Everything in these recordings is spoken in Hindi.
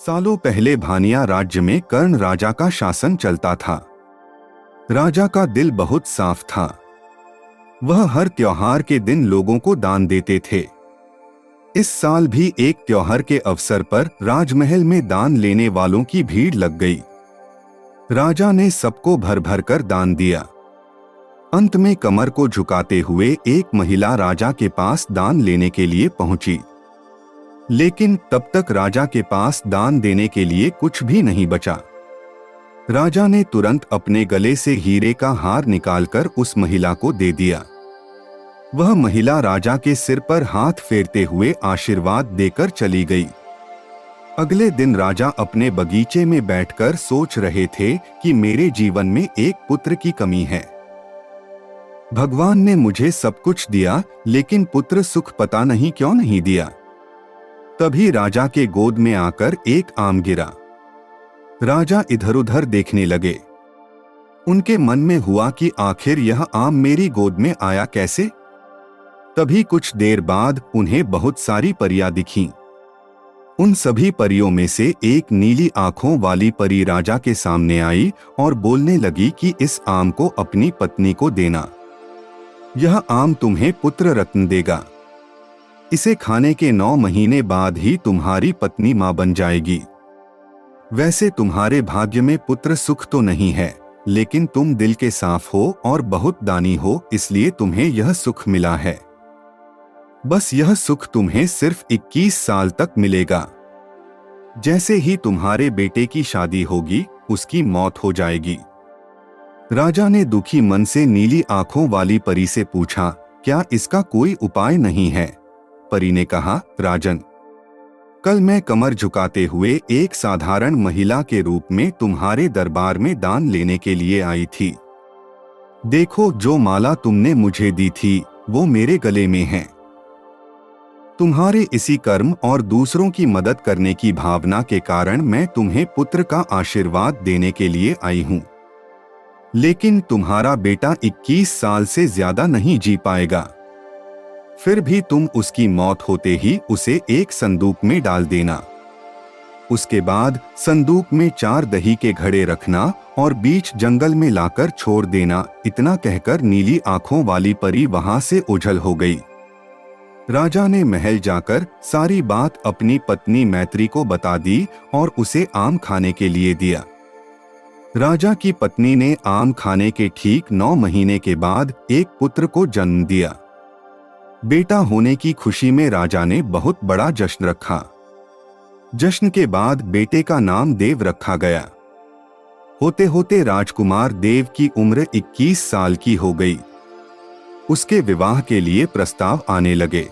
सालों पहले भानिया राज्य में कर्ण राजा का शासन चलता था। राजा का दिल बहुत साफ था। वह हर त्योहार के दिन लोगों को दान देते थे। इस साल भी एक त्योहार के अवसर पर राजमहल में दान लेने वालों की भीड़ लग गई। राजा ने सबको भर भर कर दान दिया। अंत में कमर को झुकाते हुए एक महिला राजा के पास दान लेने के लिए पहुंची। लेकिन तब तक राजा के पास दान देने के लिए कुछ भी नहीं बचा। राजा ने तुरंत अपने गले से हीरे का हार निकालकर उस महिला को दे दिया। वह महिला राजा के सिर पर हाथ फेरते हुए आशीर्वाद देकर चली गई। अगले दिन राजा अपने बगीचे में बैठकर सोच रहे थे कि मेरे जीवन में एक पुत्र की कमी है। भगवान ने मुझे सब कुछ दिया, लेकिन पुत्र सुख पता नहीं क्यों नहीं दिया। तभी राजा के गोद में आकर एक आम गिरा। राजा इधर उधर देखने लगे। उनके मन में हुआ कि आखिर यह आम मेरी गोद में आया कैसे? तभी कुछ देर बाद उन्हें बहुत सारी परियां दिखीं। उन सभी परियों में से एक नीली आंखों वाली परी राजा के सामने आई और बोलने लगी कि इस आम को अपनी पत्नी को देना। यह आम तुम्हें पुत्र रत्न देगा। इसे खाने के 9 महीने बाद ही तुम्हारी पत्नी मां बन जाएगी। वैसे तुम्हारे भाग्य में पुत्र सुख तो नहीं है, लेकिन तुम दिल के साफ हो और बहुत दानी हो, इसलिए तुम्हें यह सुख मिला है। बस यह सुख तुम्हें सिर्फ 21 साल तक मिलेगा। जैसे ही तुम्हारे बेटे की शादी होगी, उसकी मौत हो जाएगी। राजा ने दुखी मन से नीली आंखों वाली परी से पूछा, क्या इसका कोई उपाय नहीं है? परी ने कहा, राजन, कल मैं कमर झुकाते हुए एक साधारण महिला के रूप में तुम्हारे दरबार में दान लेने के लिए आई थी। देखो, जो माला तुमने मुझे दी थी वो मेरे गले में है। तुम्हारे इसी कर्म और दूसरों की मदद करने की भावना के कारण मैं तुम्हें पुत्र का आशीर्वाद देने के लिए आई हूं। लेकिन तुम्हारा बेटा 21 साल से ज्यादा नहीं जी पाएगा। फिर भी तुम उसकी मौत होते ही उसे एक संदूक में डाल देना। उसके बाद संदूक में 4 दही के घड़े रखना और बीच जंगल में लाकर छोड़ देना। इतना कहकर नीली आंखों वाली परी वहां से ओझल हो गई। राजा ने महल जाकर सारी बात अपनी पत्नी मैत्री को बता दी और उसे आम खाने के लिए दिया। राजा की पत्नी ने आम खाने के ठीक 9 महीने के बाद एक पुत्र को जन्म दिया। बेटा होने की खुशी में राजा ने बहुत बड़ा जश्न रखा। जश्न के बाद बेटे का नाम देव रखा गया। होते होते राजकुमार देव की उम्र 21 साल की हो गई। उसके विवाह के लिए प्रस्ताव आने लगे।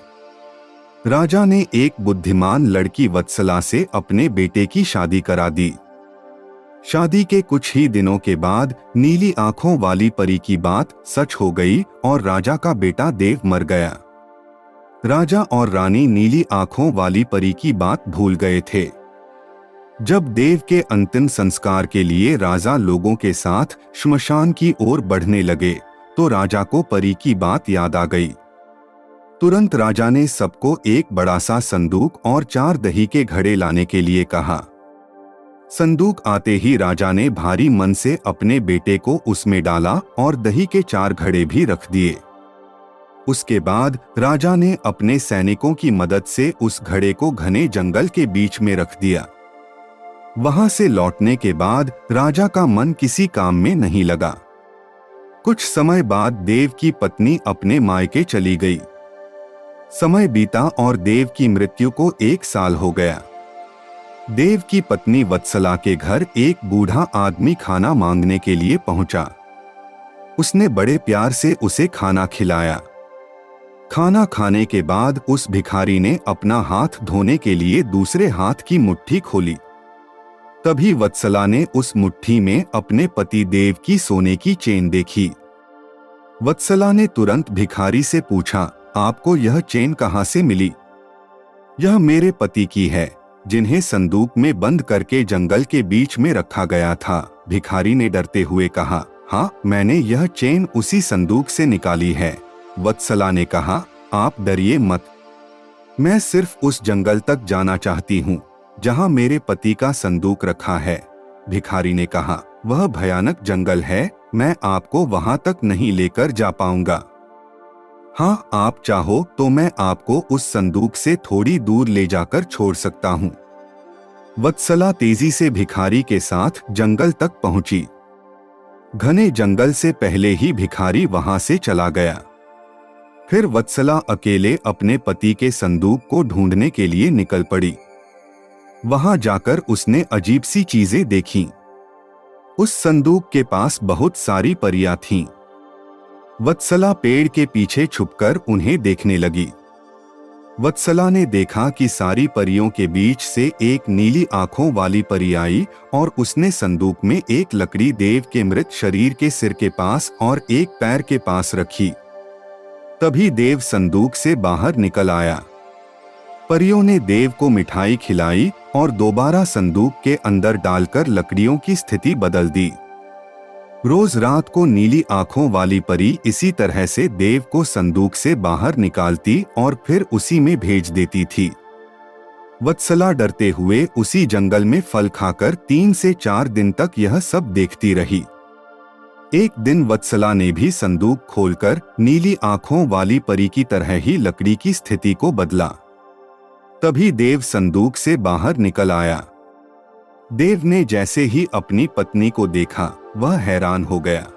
राजा ने एक बुद्धिमान लड़की वत्सला से अपने बेटे की शादी करा दी। शादी के कुछ ही दिनों के बाद नीली आंखों वाली परी की बात सच हो गई और राजा का बेटा देव मर गया। राजा और रानी नीली आंखों वाली परी की बात भूल गए थे। जब देव के अंतिम संस्कार के लिए राजा लोगों के साथ श्मशान की ओर बढ़ने लगे तो राजा को परी की बात याद आ गई। तुरंत राजा ने सबको एक बड़ा सा संदूक और 4 दही के घड़े लाने के लिए कहा। संदूक आते ही राजा ने भारी मन से अपने बेटे को उसमें डाला और दही के 4 घड़े भी रख दिए। उसके बाद राजा ने अपने सैनिकों की मदद से उस घड़े को घने जंगल के बीच में रख दिया। वहां से लौटने के बाद राजा का मन किसी काम में नहीं लगा। कुछ समय बाद देव की पत्नी अपने मायके चली गई। समय बीता और देव की मृत्यु को 1 साल हो गया। देव की पत्नी वत्सला के घर एक बूढ़ा आदमी खाना मांगने के लिए पहुंचा। उसने बड़े प्यार से उसे खाना खिलाया। खाना खाने के बाद उस भिखारी ने अपना हाथ धोने के लिए दूसरे हाथ की मुट्ठी खोली। तभी वत्सला ने उस मुट्ठी में अपने पति देव की सोने की चेन देखी। वत्सला ने तुरंत भिखारी से पूछा, आपको यह चेन कहां से मिली? यह मेरे पति की है, जिन्हें संदूक में बंद करके जंगल के बीच में रखा गया था। भिखारी ने डरते हुए कहा, हाँ, मैंने यह चेन उसी संदूक से निकाली है। वत्सला ने कहा, आप डरिए मत, मैं सिर्फ उस जंगल तक जाना चाहती हूँ जहां मेरे पति का संदूक रखा है। भिखारी ने कहा, वह भयानक जंगल है, मैं आपको वहां तक नहीं लेकर जा पाऊंगा। हाँ, आप चाहो तो मैं आपको उस संदूक से थोड़ी दूर ले जाकर छोड़ सकता हूँ। वत्सला तेजी से भिखारी के साथ जंगल तक पहुंची। घने जंगल से पहले ही भिखारी वहां से चला गया। फिर वत्सला अकेले अपने पति के संदूक को ढूंढने के लिए निकल पड़ी। वहां जाकर उसने अजीब सी चीजें देखीं। उस संदूक के पास बहुत सारी परियां थीं। वत्सला पेड़ के पीछे छुपकर उन्हें देखने लगी। वत्सला ने देखा कि सारी परियों के बीच से एक नीली आंखों वाली परी आई और उसने संदूक में एक लकड़ी देव के मृत शरीर के सिर के पास और एक पैर के पास रखी। तभी देव संदूक से बाहर निकल आया। परियों ने देव को मिठाई खिलाई और दोबारा संदूक के अंदर डालकर लकड़ियों की स्थिति बदल दी। रोज रात को नीली आंखों वाली परी इसी तरह से देव को संदूक से बाहर निकालती और फिर उसी में भेज देती थी। वत्सला डरते हुए उसी जंगल में फल खाकर 3 से 4 दिन तक यह सब देखती रही। एक दिन वत्सला ने भी संदूक खोलकर नीली आंखों वाली परी की तरह ही लकड़ी की स्थिति को बदला। तभी देव संदूक से बाहर निकल आया। देव ने जैसे ही अपनी पत्नी को देखा, वह हैरान हो गया।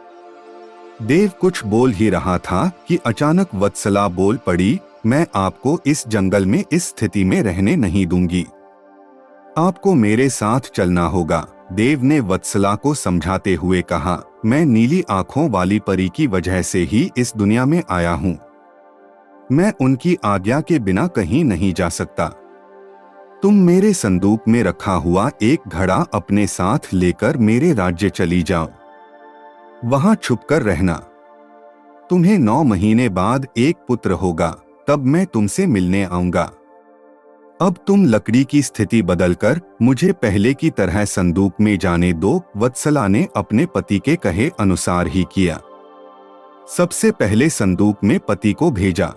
देव कुछ बोल ही रहा था कि अचानक वत्सला बोल पड़ी, मैं आपको इस जंगल में इस स्थिति में रहने नहीं दूंगी। आपको मेरे साथ चलना होगा। देव ने वत्सला को समझाते हुए कहा, मैं नीली आंखों वाली परी की वजह से ही इस दुनिया में आया हूं। मैं उनकी आज्ञा के बिना कहीं नहीं जा सकता। तुम मेरे संदूक में रखा हुआ एक घड़ा अपने साथ लेकर मेरे राज्य चली जाओ। वहां छुपकर रहना। तुम्हें 9 महीने बाद एक पुत्र होगा, तब मैं तुमसे मिलने आऊंगा। अब तुम लकड़ी की स्थिति बदलकर मुझे पहले की तरह संदूक में जाने दो। वत्सला ने अपने पति के कहे अनुसार ही किया। सबसे पहले संदूक में पति को भेजा।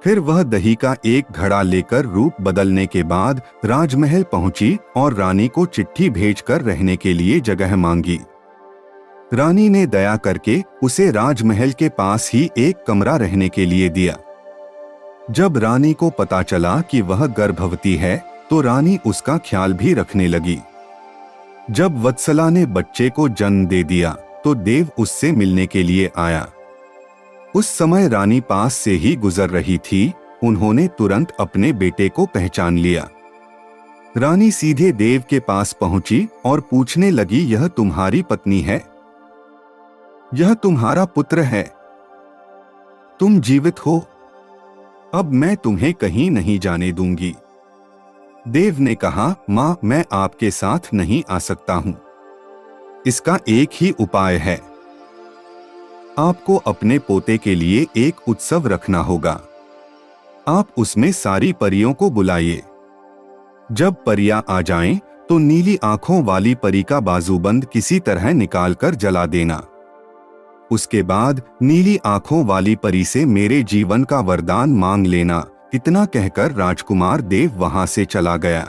फिर वह दही का एक घड़ा लेकर रूप बदलने के बाद राजमहल पहुंची और रानी को चिट्ठी भेजकर रहने के लिए जगह मांगी। रानी ने दया करके उसे राजमहल के पास ही एक कमरा रहने के लिए दिया। जब रानी को पता चला कि वह गर्भवती है, तो रानी उसका ख्याल भी रखने लगी। जब वत्सला ने बच्चे को जन्म दे दिया, तो देव उससे मिलने के लिए आया। उस समय रानी पास से ही गुजर रही थी। उन्होंने तुरंत अपने बेटे को पहचान लिया। रानी सीधे देव के पास पहुंची और पूछने लगी, यह तुम्हारी पत्नी है? यह तुम्हारा पुत्र है? तुम जीवित हो? अब मैं तुम्हें कहीं नहीं जाने दूंगी। देव ने कहा, मां, मैं आपके साथ नहीं आ सकता हूं। इसका एक ही उपाय है। आपको अपने पोते के लिए एक उत्सव रखना होगा। आप उसमें सारी परियों को बुलाइए। जब परियां आ जाएं, तो नीली आंखों वाली परी का बाजूबंद किसी तरह निकालकर जला देना। उसके बाद नीली आंखों वाली परी से मेरे जीवन का वरदान मांग लेना। इतना कहकर राजकुमार देव वहां से चला गया।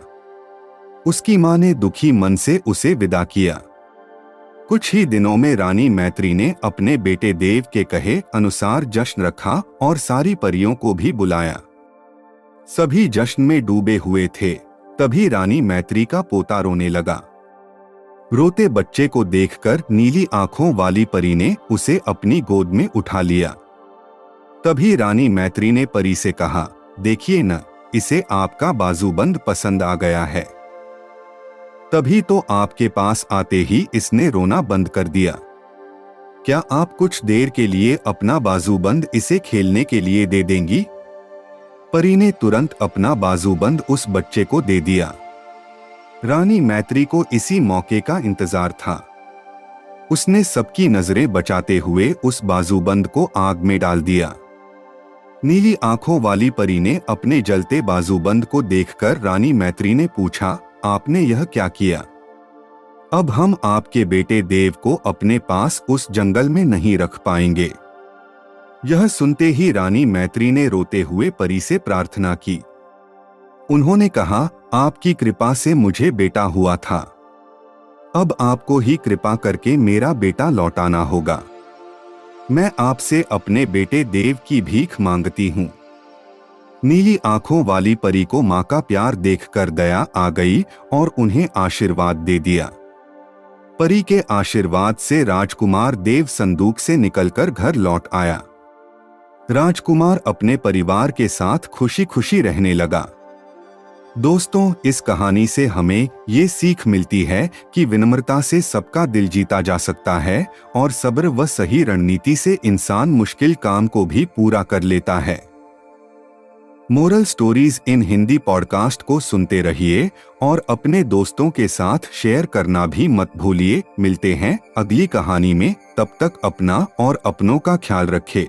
उसकी मां ने दुखी मन से उसे विदा किया। कुछ ही दिनों में रानी मैत्री ने अपने बेटे देव के कहे अनुसार जश्न रखा और सारी परियों को भी बुलाया। सभी जश्न में डूबे हुए थे। तभी रानी मैत्री का पोता रोने लगा। रोते बच्चे को देखकर नीली आंखों वाली परी ने उसे अपनी गोद में उठा लिया। तभी रानी मैत्री ने परी से कहा, देखिए न, इसे आपका बाजूबंद पसंद आ गया है। तभी तो आपके पास आते ही इसने रोना बंद कर दिया। क्या आप कुछ देर के लिए अपना बाजूबंद इसे खेलने के लिए दे देंगी? परी ने तुरंत अपना बाजूबंद उस बच्चे को दे दिया। रानी मैत्री को इसी मौके का इंतजार था। उसने सबकी नजरें बचाते हुए उस बाजूबंद को आग में डाल दिया। नीली आंखों वाली परी ने अपने जलते बाजूबंद को देखकर रानी मैत्री ने पूछा, आपने यह क्या किया? अब हम आपके बेटे देव को अपने पास उस जंगल में नहीं रख पाएंगे। यह सुनते ही रानी मैत्री ने रोते हुए परी से प्रार्थना की, उन्होंने कहा, आपकी कृपा से मुझे बेटा हुआ था। अब आपको ही कृपा करके मेरा बेटा लौटाना होगा। मैं आपसे अपने बेटे देव की भीख मांगती हूँ। नीली आंखों वाली परी को मां का प्यार देखकर दया आ गई और उन्हें आशीर्वाद दे दिया। परी के आशीर्वाद से राजकुमार देव संदूक से निकलकर घर लौट आया। राजकुमार अपने परिवार के साथ खुशी खुशी रहने लगा। दोस्तों, इस कहानी से हमें ये सीख मिलती है कि विनम्रता से सबका दिल जीता जा सकता है और सब्र व सही रणनीति से इंसान मुश्किल काम को भी पूरा कर लेता है। Moral stories in Hindi podcast को सुनते रहिए और अपने दोस्तों के साथ शेयर करना भी मत भूलिए। मिलते हैं अगली कहानी में, तब तक अपना और अपनों का ख्याल रखें।